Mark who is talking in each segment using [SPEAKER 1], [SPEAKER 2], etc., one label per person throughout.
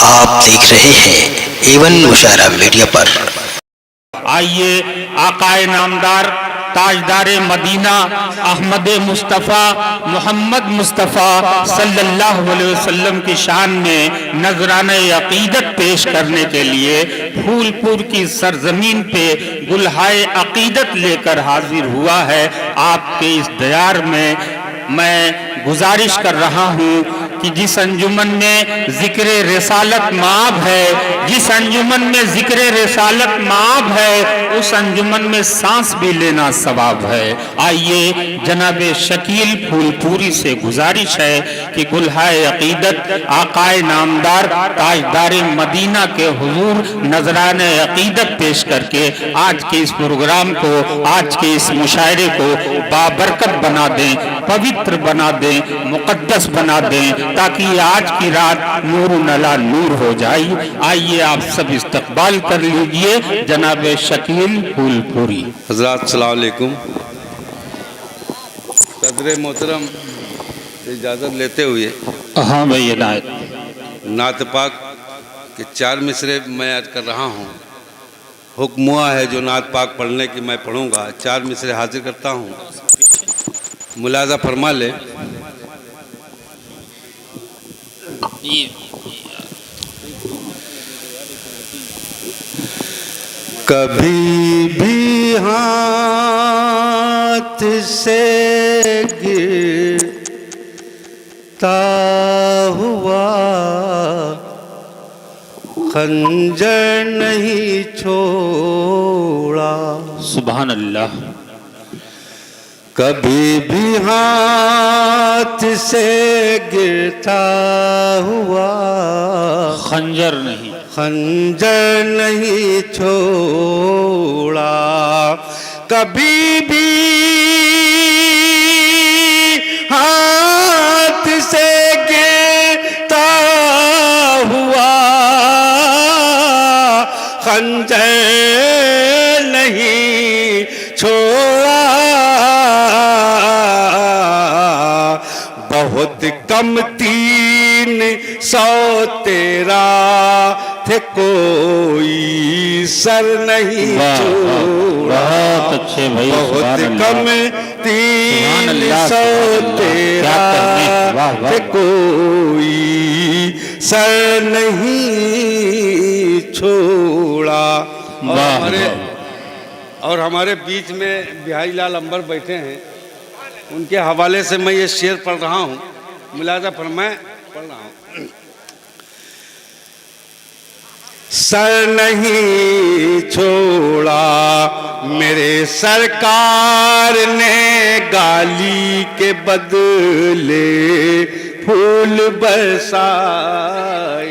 [SPEAKER 1] आप देख रहे हैं एवन मुशायरा मीडिया पर।
[SPEAKER 2] आइए आकाए नामदार ताजदार मदीना अहमद मुस्तफ़ा मोहम्मद मुस्तफ़ा सल्लल्लाहु अलैहि वसल्लम की शान में नजराने अकीदत पेश करने के लिए फूलपुर की सरजमीन पे गुलहाए अकीदत लेकर हाजिर हुआ है। आपके इस दयार में मैं गुजारिश कर रहा हूँ कि जिस अंजुमन में जिक्र रिसालत माब है, जिस अंजुमन में जिक्र रिसालत माब है, उस अंजुमन में सांस भी लेना सवाब है। आइए जनाबे शकील फूलपुरी से गुजारिश है कि गुलहाए अकीदत आकाए नामदार ताजदार मदीना के हुजूर नजराने अकीदत पेश करके आज के इस प्रोग्राम को, आज के इस मुशायरे को बाबरकत बना दें, पवित्र बना दें, मुकद्दस बना दें, ताकि आज की रात नूर नला नूर हो जाए। आइए आप सब इस्तकबाल कर लीजिए जनाब शकील फूलपुरी।
[SPEAKER 3] हज़रात अस्सलाम वालेकुम। सदर मोहतरम इजाज़त लेते हुए
[SPEAKER 2] हाँ भाई
[SPEAKER 3] नात पाक के 4 मिसरे मैं आज कर रहा हूँ। हुक्म हुआ है जो नात पाक पढ़ने की मैं पढ़ूँगा। 4 मिसरे हाजिर करता हूँ, मुलाजा फरमा ले। कभी भी हाथ से गिरता हुआ खंजर नहीं छोड़ा।
[SPEAKER 2] सुभान अल्लाह।
[SPEAKER 3] कभी भी हाथ से गिरता हुआ
[SPEAKER 2] खंजर नहीं,
[SPEAKER 3] खंजर नहीं छोड़ा। कभी भी हाथ से गिरता हुआ खंजर नहीं छोड़ा। बहुत कम 300 तेरा थे कोई सर नहीं छोड़ा।
[SPEAKER 2] बहुत अच्छे भाई,
[SPEAKER 3] बहुत कम 300 तेरा थे कोई सर नहीं छोड़ा। और हमारे बीच में बिहारी लाल अंबर बैठे हैं, उनके हवाले से मैं ये शेर पढ़ रहा हूँ। मुलाजा फरमाए, पढ़ रहा हूँ। सर नहीं छोड़ा मेरे सरकार ने गाली के बदले फूल बरसाए।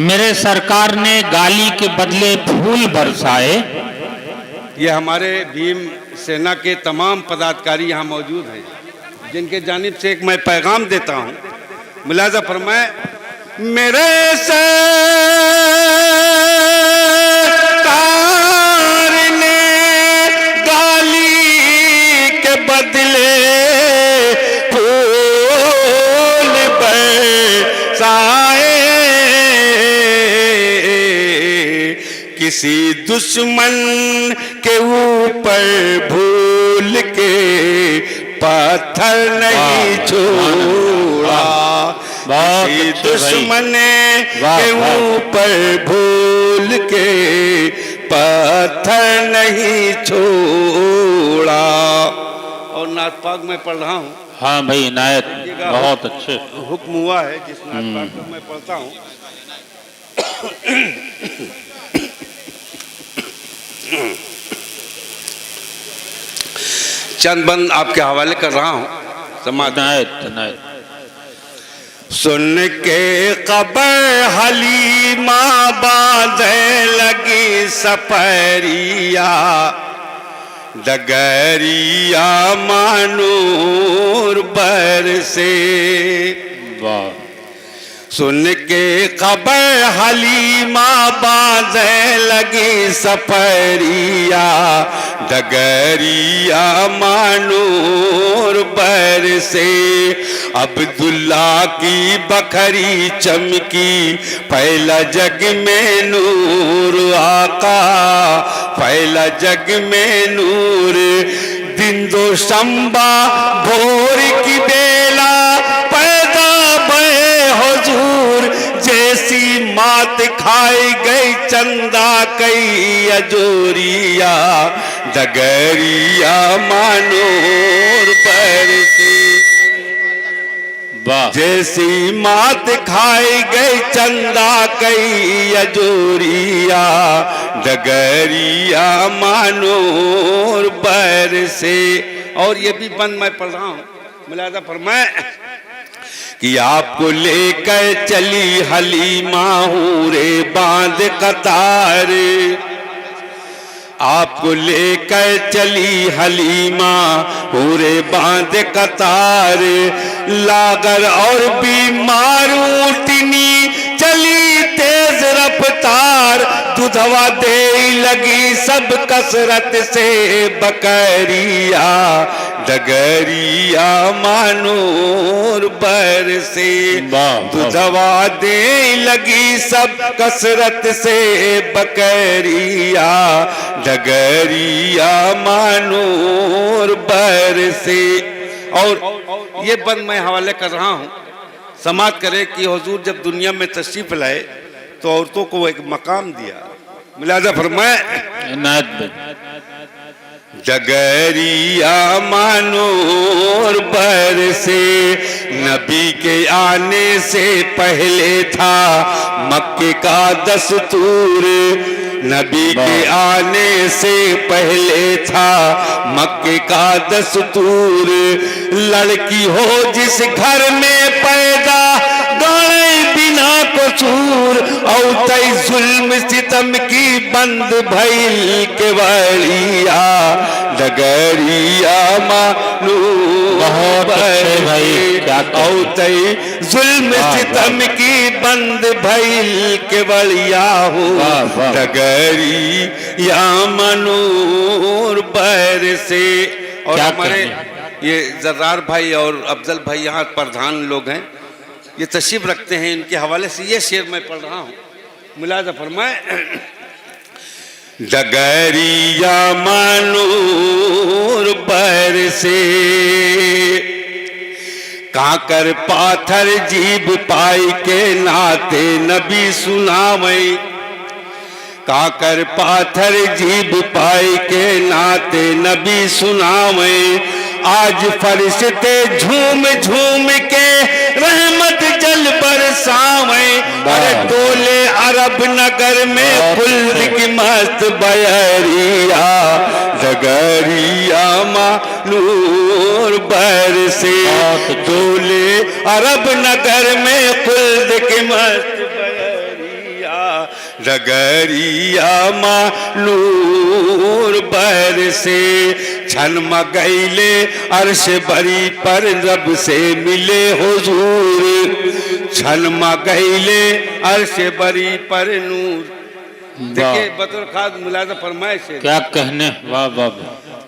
[SPEAKER 2] मेरे सरकार ने गाली के बदले फूल बरसाए।
[SPEAKER 3] ये हमारे भीम सेना के तमाम पदाधिकारी यहाँ मौजूद हैं, जिनके जानिब से एक मैं पैगाम देता हूँ। मुलाजा फरमाए, मेरे सरकार ने गाली के बदले फूल बरसाए। किसी दुश्मन के ऊपर भूल के पत्थर नहीं छोड़ा। किसी दुश्मन के ऊपर भूल के पत्थर नहीं छोड़ा। और नात पाक मैं पढ़ रहा हूँ।
[SPEAKER 2] हाँ भाई इनायत, बहुत अच्छे।
[SPEAKER 3] हुक्म हुआ है जिस नात पाक को मैं पढ़ता हूँ। चंद बंद आपके हवाले कर रहा हूँ।
[SPEAKER 2] इनायत।
[SPEAKER 3] सुन के खबर हलीमा बांधे लगी सफरिया, डगरिया मानूर बरसे।
[SPEAKER 2] वाह।
[SPEAKER 3] सुन के खबर हलीमा बांधे लगी सफरिया, डगरिया मानूर बरसे। अब्दुल्ला की बखरी चमकी, फैला जग में नूर आका, फैला जग में नूर। दिन दो शंबा भोर की बेला, पैदा भये हुजूर। जैसी मात खाई गई चंदा कई अजोरिया, डगरिया मानूर बरसी। जैसी मात खाई गई चंदा कई अजोरिया, डगरिया मानूर बरसे। और ये भी बंद मैं पढ़ रहा हूँ, मुलाजा फरमाए कि आपको लेकर चली हलीमा हूरे बांध कतार, आपको लेकर चली हलीमा हूरे बांध कतार। लागर और बीमार ऊँटनी चली तेज रफ्तार, दुधवा दे लगी सब कसरत से बकरिया, डगरिया मानूर बरसे। दुधवा दे लगी सब कसरत से बकरिया, डगरिया मानूर बरसे। और ये बंद मैं हवाले कर रहा हूँ, समात करे कि हुजूर जब दुनिया में तशरीफ लाए तो औरतों को एक मकाम दिया। मुलाजा फरमाए डगरिया मानूर बरसे। नबी के आने से पहले था मक्के का दस्तूर, नबी के आने से पहले था मक्के का दस्तूर। लड़की हो जिस घर में पैदा गाने बिना कसूर, और तई जुल्म सितम की बंद भइल के बड़िया, डगरिया मानूर बरसे। और तई जुल्म सितम की बंद भइल के बड़िया हो, डगरिया मानूर बरसे। और हमारे ये जर्रार भाई और अफजल भाई यहाँ प्रधान लोग हैं, ये तशरीफ रखते हैं, इनके हवाले से ये शेर मैं पढ़ रहा हूँ। मुलाजा फरमाए डगरिया मानूर बरसे। काकर पाथर जीभ पाई के नाते नबी सुनावे, काकर पाथर जीभ पाई के नाते नबी सुनावे। आज फरिश्ते झूम झूम के रहमत जल बरसावे। अरे डोले अरब नगर में फुल्द की मस्त बयरिया, डगरिया मानूर बरसे। डोले अरब नगर में फुल्द की मस्त बयरिया, डगरिया मानूर बरसे। छन मगैले अर्श बरी पर रब से मिले हुजूर, छन मगैले अर्श बरी पर नूर। देखिए बतौर खास मुलाजा फरमाए से
[SPEAKER 2] क्या कहने, वाह वाह।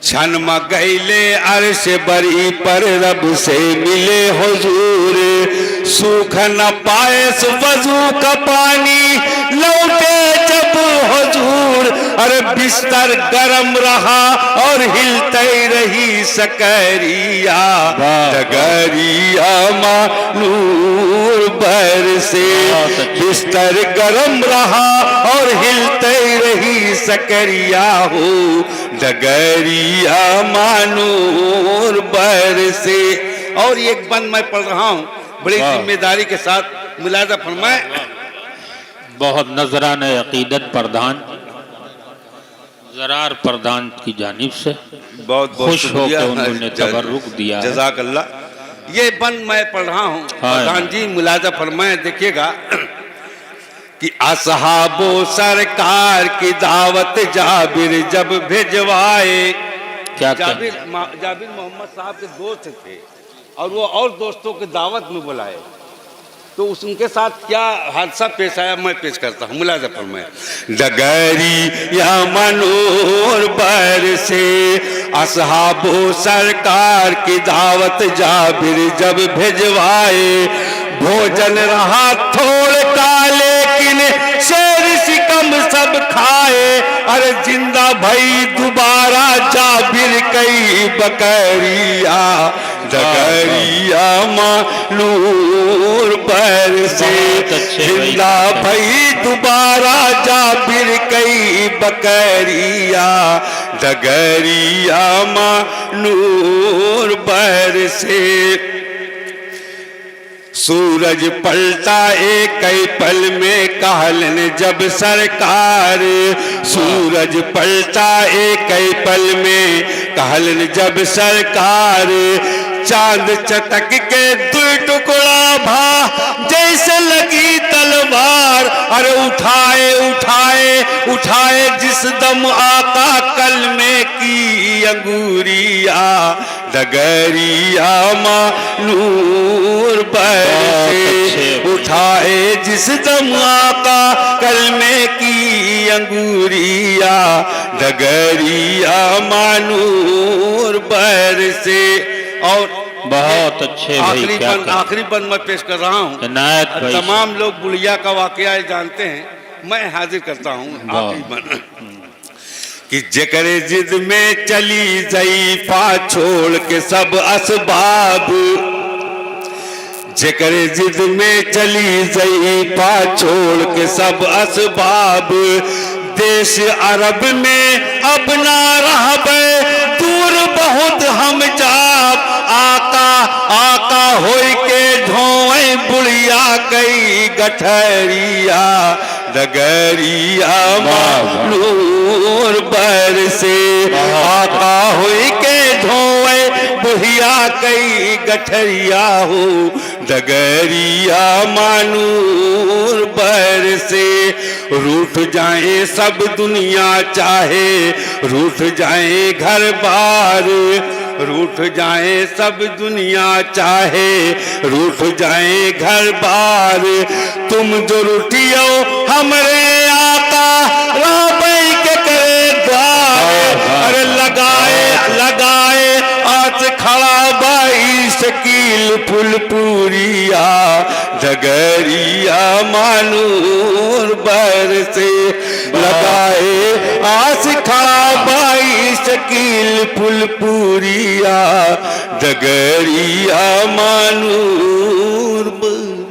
[SPEAKER 3] छन मगैले अर्श बरी पर रब से मिले हुजूर। सूख न पाए वजू का पानी लौटे जब हुजूर। अरे बिस्तर गरम रहा और हिलते रही सकरिया, डगरिया मानूर बरसे। बिस्तर गरम रहा और हिलते रही सकरिया हो, डगरिया मानूर बरसे। और एक बंद मैं पढ़ रहा हूँ बड़ी जिम्मेदारी के साथ, मुलाजा फरमाए।
[SPEAKER 2] बहुत नजराने अकीदत प्रधान जरार प्रधान की जानिब से
[SPEAKER 3] बहुत
[SPEAKER 2] खुश होकर उन्होंने तबर्रुक दिया।
[SPEAKER 3] जज़ाक अल्लाह। ये बंद मैं पढ़ रहा हूँ प्रधान जी, मुलाजा फरमाए। देखिएगा कि असहाबो सरकार की दावत जाबिर जब भिजवाए।
[SPEAKER 2] क्या
[SPEAKER 3] जाबिर मोहम्मद साहब के दोस्त थे और वो और दोस्तों की दावत में बुलाए। तो उनके साथ क्या हादसा पेश आया मैं पेश करता हूँ, मुलाजा फरमाएं। डगरी या मनोर बर से असहाबो सरकार की दावत जाबिर जब भिजवाए, भोजन रहा थोड़ का लेकिन शेर सिकम सब खाए, अरे जिंदा भई दोबारा जाबिर कई बकरिया, डगरिया मानूर पर से जिंदा भई दोबारा जाबिर कई बकरिया, डगरिया मानूर पर से। सूरज पलटा एक पल में कहलन जब सरकार, सूरज पलटा एक पल में कहलन जब सरकार, चांद चटक के दुई टुकड़ा भा जैसे लगी तलवार, अरे उठाए उठाए उठाए जिस दम आका कलमे की अंगूरिया, डगरिया मानूर से उठाए जिस दम आका कलमे की अंगूरिया, डगरिया मानूर पर से। और
[SPEAKER 2] बहुत अच्छे
[SPEAKER 3] आखिरी बंद मैं पेश कर रहा हूँ। तमाम लोग बुढ़िया का वाकया जानते हैं, मैं हाजिर करता हूँ आखिरी बंद कि जेकरे जिद में चली ज़ईफ़ा छोड़ के सब असबाब, जेकरे जिद में चली ज़ईफ़ा छोड़ के सब असबाब, देश अरब में अब ना रहबे दूर बहुत हम जाब, आका आका होई के ढोए बुढ़िया कई गठरिया, डगरिया मानूर बर से आका होई के ढोए बुढ़िया कई गठरिया हो, डगरिया मानूर बर से। रूठ जाए सब दुनिया चाहे रूठ जाए घर बार, रूठ जाए सब दुनिया चाहे रूठ जाए घर बार, तुम जो रूठियो हमरे आका राबई के करे द्वार, अरे लगाए लगाए आज खड़ा बाई शकील फुलपुरिया, डगरिया मानूर बर से लगाए आस खड़ा बाई शकील फुलपुरिया, डगरिया मानूर बर।